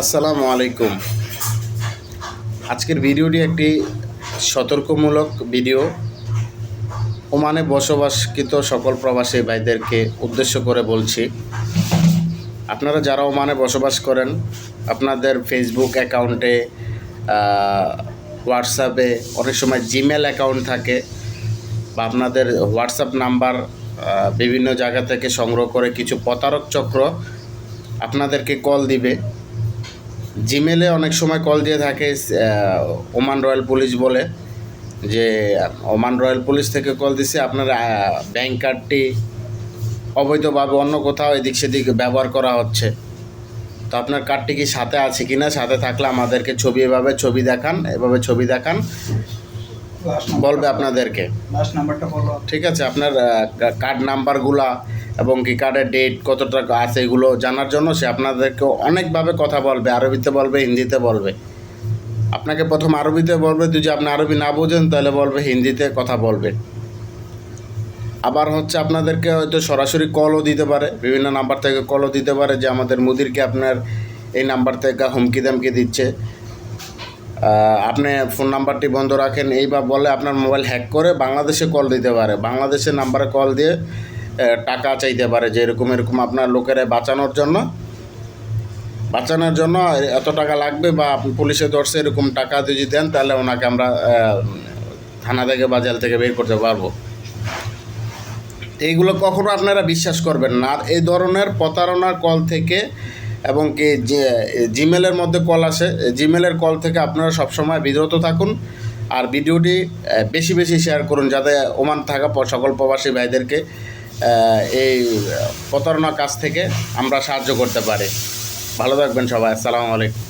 আসসালামু আলাইকুম। আজকের ভিডিওটি একটি সতর্কমূলক ভিডিও। ওমানে বসবাসকৃত সকল প্রবাসী ভাইদেরকে উদ্দেশ্য করে বলছি, আপনারা যারা ওমানে বসবাস করেন, আপনাদের ফেসবুক অ্যাকাউন্টে, হোয়াটসঅ্যাপে, অনেক সময় জিমেল অ্যাকাউন্ট থাকে, বা আপনাদের হোয়াটসঅ্যাপ নাম্বার বিভিন্ন জায়গা থেকে সংগ্রহ করে কিছু প্রতারক চক্র আপনাদেরকে কল দিবে। জিমেলে অনেক সময় কল দিয়ে থাকে ওমান রয়্যাল পুলিশ বলে, যে ওমান রয়্যাল পুলিশ থেকে কল দিছে, আপনার ব্যাংক কার্ডটি অবৈধভাবে অন্য কোথাও এদিক সেদিক ব্যবহার করা হচ্ছে। তো আপনার কার্ডটি কি সাথে আছে কি না, সাথে থাকলে আমাদেরকে এভাবে ছবি দেখান বলবে আপনাদেরকে। ঠিক আছে, আপনার কার্ড নাম্বারগুলা এবং কি কার্ডের ডেট কত টাকা আছে এগুলো জানার জন্য সে আপনাদেরকে অনেকভাবে কথা বলবে, আরবিতে বলবে, হিন্দিতে বলবে। আপনাকে প্রথম আরবিতে বলবে, যদি আপনি আরবি না বোঝেন তাহলে বলবে হিন্দিতে কথা বলবে। আবার হচ্ছে আপনাদেরকে হয়তো সরাসরি কলও দিতে পারে, বিভিন্ন নাম্বার থেকে কলও দিতে পারে, যে আমাদের মুদিরকে আপনার এই নাম্বার থেকে হুমকি দামকি দিচ্ছে, আপনি ফোন নাম্বারটি বন্ধ রাখেন, এই বা বলে আপনার মোবাইল হ্যাক করে বাংলাদেশে কল দিতে পারে, বাংলাদেশের নাম্বারে কল দিয়ে টাকা চাইতে পারে, যে এরকম আপনার লোকেরা বাঁচানোর জন্য এত টাকা লাগবে, বা আপনি পুলিশে ধরছে এরকম টাকা যদি দেন তাহলে ওনাকে আমরা থানা থেকে বা জেল থেকে বের করতে পারবো। এইগুলো কখনো আপনারা বিশ্বাস করবেন না। আর এই ধরনের প্রতারণার কল থেকে, এবং কি যে জিমেলের মধ্যে কল আসে, জিমেলের কল থেকে আপনারা সবসময় বিরত থাকুন। আর ভিডিওটি বেশি বেশি শেয়ার করুন, যাতে ওমান থাকা সকল প্রবাসী ভাইদেরকে এই প্রতারণা কাজ থেকে আমরা সাহায্য করতে পারি। ভালো থাকবেন সবাই। আসসালামু আলাইকুম।